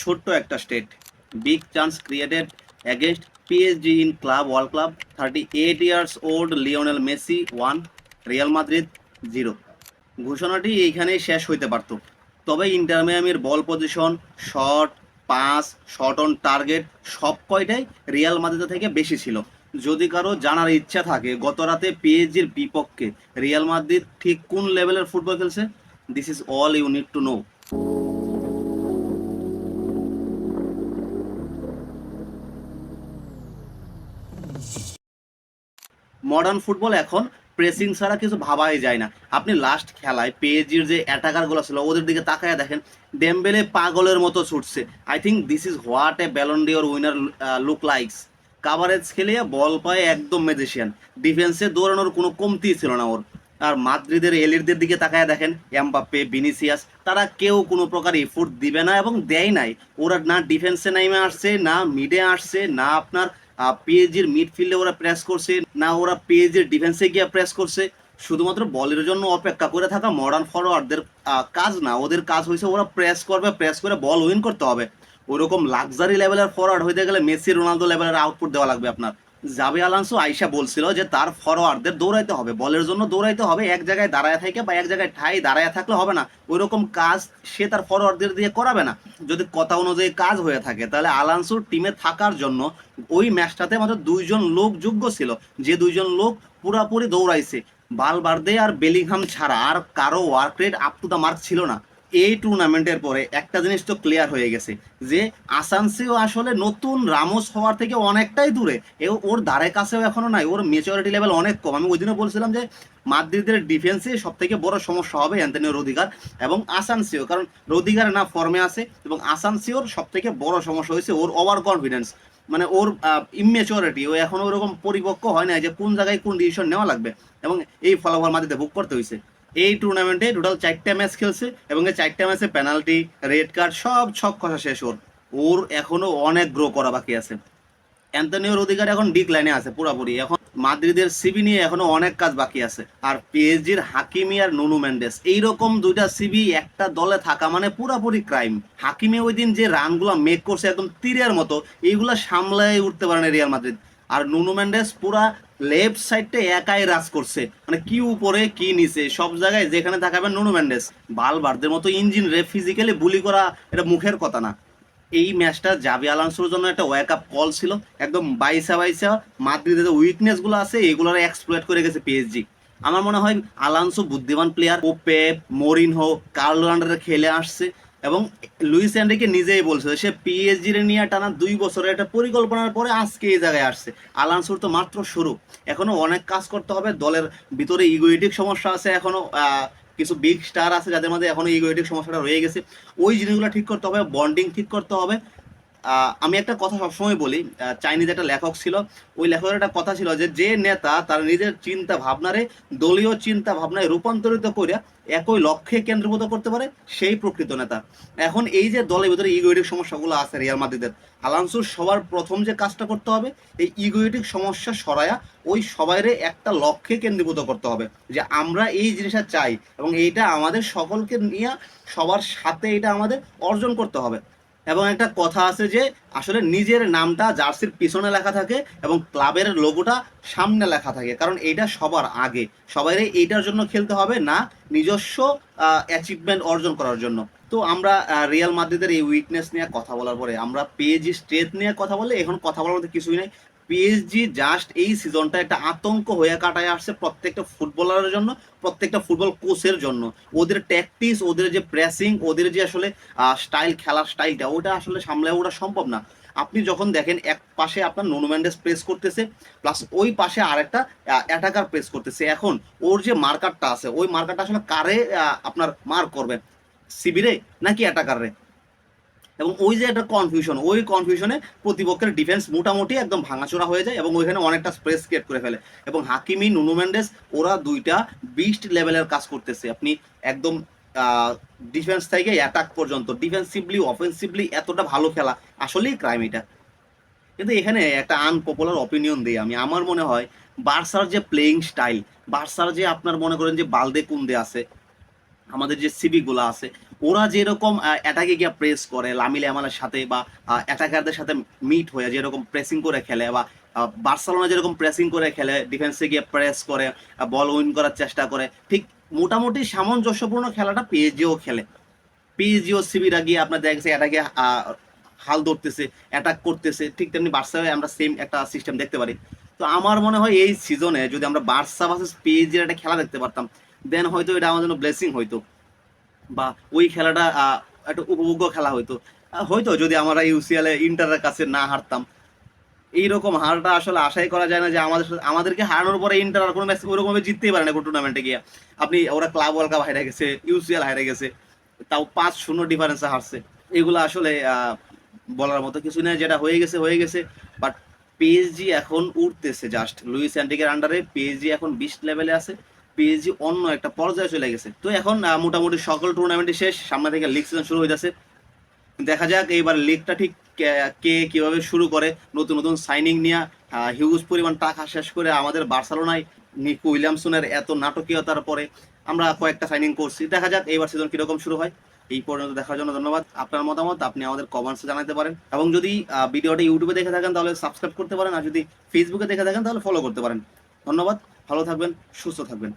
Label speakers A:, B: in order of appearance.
A: ছোট্ট একটা stat, big chance created against PSG in club world club, 38 years old Lionel Messi 1, Real Madrid 0। ঘোষণাটি এইখানেই শেষ হইতে পারত, তবে ইন্টার মিয়ামির ball possession, shot, pass, shot on target সব কয়টাই রিয়াল মাদ্রিদ থেকে বেশি ছিল। যদি কারো জানার ইচ্ছা থাকে গত রাতে পিএসজির বিপক্ষে রিয়াল মাদ্রিদ ঠিক কোন লেভেলের ফুটবল খেলছে, this is all you need to know. Modern football এখন প্রেসিং ছাড়া কিছু ভাবাই যায় না। আপনি লাস্ট খেলায় পেজির যে অ্যাটাকারগুলো ছিল ওদের দিকে তাকায় দেখেন, ডেম্বেলে পাগলের মতো ছুটছে। I think this is what a Ballon d'Or winner look likes. Coverage খেলিয়ে বল পায় একদম ম্যাজিশিয়ান, ডিফেন্সে দৌড়ানোর কোনো কমতি ছিল না ওর। আর মাদ্রিদের এলিটদের দিকে তাকায় দেখেন, এমবাপ্পে, ভিনিসিয়াস, তারা কেউ কোনো প্রকার এফোর্ট দিবে না এবং দেয় নাই। ওরা না ডিফেন্সে নাইমে আসছে, না মিডে আসছে, না আপনার পিএসজির মিডফিল্ডে ওরা প্রেস করছে, না ওরা পিএসজির ডিফেন্সে গিয়ে প্রেস করছে। শুধুমাত্র বলের জন্য অপেক্ষা করে থাকা মডার্ন ফরওয়ার্ডদের কাজ না, ওদের কাজ হয়েছে ওরা প্রেস করবে, প্রেস করে বল উইন করতে হবে। ওইরকম লাক্সারি লেভেলের ফরওয়ার্ড হইতে গেলে মেসি, রোনালদো লেভেলের আউটপুট দেওয়া লাগবে আপনার। জাবি আলানসো আইসা বলছিল যে তার ফরওয়ার্ডদের দৌড়াইতে হবে, বলের জন্য দৌড়াইতে হবে, এক জায়গায় দাঁড়ায় থাকে বা এক জায়গায় ঠাই দাঁড়ায় থাকলে হবে না। ওইরকম কাজ সে তার ফরওয়ার্ডদের দিয়ে করাবে না। যদি কথা অনুযায়ী কাজ হয়ে থাকে তাহলে আলানসোর টিমে থাকার জন্য ওই ম্যাচটাতে মাত্র 2জন লোক যোগ্য ছিল, যে 2জন লোক পুরাপুরি দৌড়াইছে। বালবার্দে আর বেলিংহাম ছাড়া আর কারো work rate up to the mark ছিল না। এই টুর্নামেন্টের পরে একটা জিনিস তো ক্লিয়ার হয়ে গেছে যে আসানসিও আসলে নতুন রামোস হওয়ার থেকে অনেকটাই দূরে। ওর ধারে কাছেও এখনো নাই, ওর ম্যাচুরিটি লেভেল অনেক কম। আমি ওই দিনও বলছিলাম যে মাদ্রিদের ডিফেন্সে সব থেকে বড় সমস্যা হবে অ্যান্টনিও রুদিগার এবং আসানসিও, কারণ রুদিগার না ফর্মে আছে এবং আসানসিওর সব থেকে বড় সমস্যা হয়েছে ওর ওভার কনফিডেন্স, মানে ওর ইমেচুরিটি। ও এখনো ওরকম পরিপক্ক হয় না যে কোন জায়গায় কোন ডিসিশন নেওয়া লাগবে, এবং এই ফলাফল মাদ্রিদে ভোগ করতে হয়েছে। এই টুর্নামেন্টে টোটাল 4টা ম্যাচ খেলছে এবং এই 4টা ম্যাচে পেনাল্টি, রেড কার্ড সব ছক কষা শেষ। ওর ওর এখনো অনেক গ্রো করা বাকি আছে। অ্যান্তনিও রুদিগার এখন ডিক্লাইনে আছে পুরোপুরি। এখন মাদ্রিদের সিবি নিয়ে এখনো অনেক কাজ বাকি আছে। আর পিএসজির হাকিমি আর নুনু মেন্ডেস, এইরকম দুইটা সিবি একটা দলে থাকা মানে পুরোপুরি ক্রাইম। হাকিমি ওই দিন যে রানগুলো মেক করছে একদম তীরের মতো, এইগুলা সামলায় উঠতে পারে না রিয়াল মাদ্রিদ। আর নুনু মেন্ডেস পুরা লেফট সাইডটা একাই রাজ করছে, মানে কি উপরে কি নিচে সব জায়গায় যেখানে তাকাবেন নুনু মেন্ডেস। বালবার্দের মতো ইঞ্জিন রে ফিজিক্যালি বুলি করা এটা মুখের কথা না। এই ম্যাচটা জাবি আলানসোর জন্য একটা ওয়েক আপ কল ছিল। একদম বাইসা বাইসা মাদ্রিদের যে উইকনেস গুলো আছে এগুলোর এক্সপ্লয়েট করে গেছে পিএসজি। আমার মনে হয় আলানসো বুদ্ধিমান প্লেয়ার। ও পেপ, মরিনহো, কার্লো আন্ডারে খেলে আসছে এবং লুইস এনরিকে নিজেই বলছে সে পিএসজি রে নিয়ে টানা 2 বছরের একটা পরিকল্পনার পরে আজকে এই জায়গায় আসছে। আলানসোর তো মাত্র শুরু, এখনো অনেক কাজ করতে হবে। দলের ভিতরে ইগোয়েটিক সমস্যা আছে এখনো, কিছু বিগ স্টার আছে যাদের মধ্যে এখনো ইগোয়েটিক সমস্যাটা রয়ে গেছে। ওই জিনিসগুলো ঠিক করতে হবে, বন্ডিং ঠিক করতে হবে। আমি একটা কথা সবসময় বলি, চাইনিজ একটা লেখক ছিল, ওই লেখকের একটা কথা ছিল যে যে নেতা তার নিজের চিন্তা ভাবনারে দলীয় চিন্তা ভাবনায় রূপান্তরিত করে একই লক্ষ্যে কেন্দ্রীভূত করতে পারে সেই প্রকৃত নেতা। এখন এই যে দলের ভিতরে ইগোয়েটিক সমস্যাগুলো আছে রিয়াল মাদ্রিদের, আলানসোর সবার প্রথম যে কাজটা করতে হবে এই ইগোয়েটিক সমস্যা সরায়া ওই সবাইরে একটা লক্ষ্যে কেন্দ্রীভূত করতে হবে যে আমরা এই জিনিসটা চাই এবং এইটা আমাদের সকলকে নিয়ে সবার সাথে এটা আমাদের অর্জন করতে হবে। এবং একটা কথা আছে যে আসলে নিজের নামটা জার্সির পিছনে লেখা থাকে এবং ক্লাবের লোগোটা সামনে লেখা থাকে, কারণ এইটা সবার আগে। সবাই এইটার জন্য খেলতে হবে না নিজস্ব অ্যাচিভমেন্ট অর্জন করার জন্য। তো আমরা রিয়াল মাদ্রিদের এই উইকনেস নিয়ে কথা বলার পরে আমরা পিএসজি স্ট্রেংথ নিয়ে কথা বললে এখন কথা বলার মধ্যে কিছুই নেই। পিএসজি জাস্ট এই সিজনটা একটা আতঙ্ক হয়ে কাটায় আসছে প্রত্যেকটা ফুটবলারের জন্য, প্রত্যেকটা ফুটবল কোচের জন্য। ওদের ট্যাকটিক্স, ওদের যে প্রেসিং, ওদের যে আসলে স্টাইল, খেলার স্টাইলটা ওটা আসলে সামলায় ওটা সম্ভব না। আপনি যখন দেখেন এক পাশে আপনার নুনো মেন্ডেস প্রেস করতেছে, প্লাস ওই পাশে আরেকটা অ্যাটাকার প্রেস করতেছে। এখন ওর যে মার্কারটা আছে ওই মার্কারটা আসলে কারে আপনার মার্ক করবে, সিবিরে নাকি অ্যাটাকারে? এবং ওই যে একটা কনফিউশন, ওই কনফিউশনে প্রতিপক্ষের ডিফেন্স মোটামুটি একদম ভাঙাচোরা হয়ে যায় এবং ওইখানে অনেকটা স্পেস ক্রিয়েট করে ফেলে। এবং হাকিমি, নুনো মেন্ডেস ওরা দুইটা বিস্ট লেভেলের কাজ করতেছে। আপনি একদম ডিফেন্স থেকে অ্যাটাক পর্যন্ত, ডিফেন্সিভলি অফেন্সিভলি এতটা ভালো খেলা আসলেই ক্রাইম এটা। কিন্তু এখানে একটা আনপপুলার অপিনিয়ন দিই আমি। আমার মনে হয় বার্সার যে প্লেয়িং স্টাইল, বার্সার যে আপনার মনে করেন যে বালদে কুন্দে আছে, আমাদের যে সিবি গুলা আছে, ওরা যেরকম অ্যাটাকে গিয়ে প্রেস করে লামিল ইয়ামালের সাথে বা অ্যাটাকারদের সাথে মিট হয়ে যেরকম প্রেসিং করে খেলে, বা বার্সেলোনা যেরকম প্রেসিং করে খেলে, ডিফেন্সে গিয়ে প্রেস করে বল উইন করার চেষ্টা করে, ঠিক মোটামুটি সামঞ্জস্যপূর্ণ খেলাটা পিএসজিও খেলে। পিএসজি ও সিবিরা গিয়ে আপনার দেখা গেছে এটাকে হাল ধরতেছে, অ্যাটাক করতেছে, ঠিক তেমনি বার্সায় আমরা সেম একটা সিস্টেম দেখতে পারি। তো আমার মনে হয় এই সিজনে যদি আমরা বার্সা ভার্সেস পিএসজির একটা খেলা দেখতে পারতাম, দেন হয়তো এটা আমার জন্য ব্লেসিং হইতো, বা ওই খেলাটা একটা উপভোগ্য খেলা হইতো। হয়তো যদি আমরা ইউসিএল এ ইন্টারের কাছে না হারতাম। এইরকম হারটা আসলে আশাই করা যায় না যে আমাদেরকে হারানোর পরে ইন্টার আর কোনো ম্যাচ ওরকম ভাবে জিততেই পারে না কোনো টুর্নামেন্টে গিয়ে। আপনি ওরা ক্লাব ওয়ার্ল্ড কাপ হারে গেছে, ইউসিএল হারে গেছে, তাও 5-0 ডিফারেন্সে হারছে। এগুলো আসলে বলার মতো কিছু নেই, যেটা হয়ে গেছে হয়ে গেছে। বাট পিএসজি এখন উঠতেছে, জাস্ট লুইস এনরিকের আন্ডারে পিএসজি এখন 20 লেভেলে আছে। পিএসজি অন্য একটা পর্যায়ে চলে গেছে। তো এখন মোটামুটি সকল টুর্নামেন্টই শেষ, সামনে থেকে লিগ সিজন শুরু হয়ে যাচ্ছে। দেখা যাক এইবার লিগটা ঠিক কে কিভাবে শুরু করে, নতুন নতুন সাইনিং নিয়ে হিউজ পরিমাণ টাকা শেষ করে আমাদের বার্সেলোনায় নিকো উইলিয়ামসনের এত নাটকীয়তার পরে আমরা কয়েকটা সাইনিং করছি। দেখা যাক এইবার সিজন কিরকম শুরু হয়। এই পর্যন্ত দেখার জন্য ধন্যবাদ। আপনার মতামত আপনি আমাদের কমেন্টসে জানাতে পারেন, এবং যদি ভিডিওটা ইউটিউবে দেখে থাকেন তাহলে সাবস্ক্রাইব করতে পারেন, আর যদি ফেসবুকে দেখে থাকেন তাহলে ফলো করতে পারেন। ধন্যবাদ, ভালো থাকবেন, সুস্থ থাকবেন।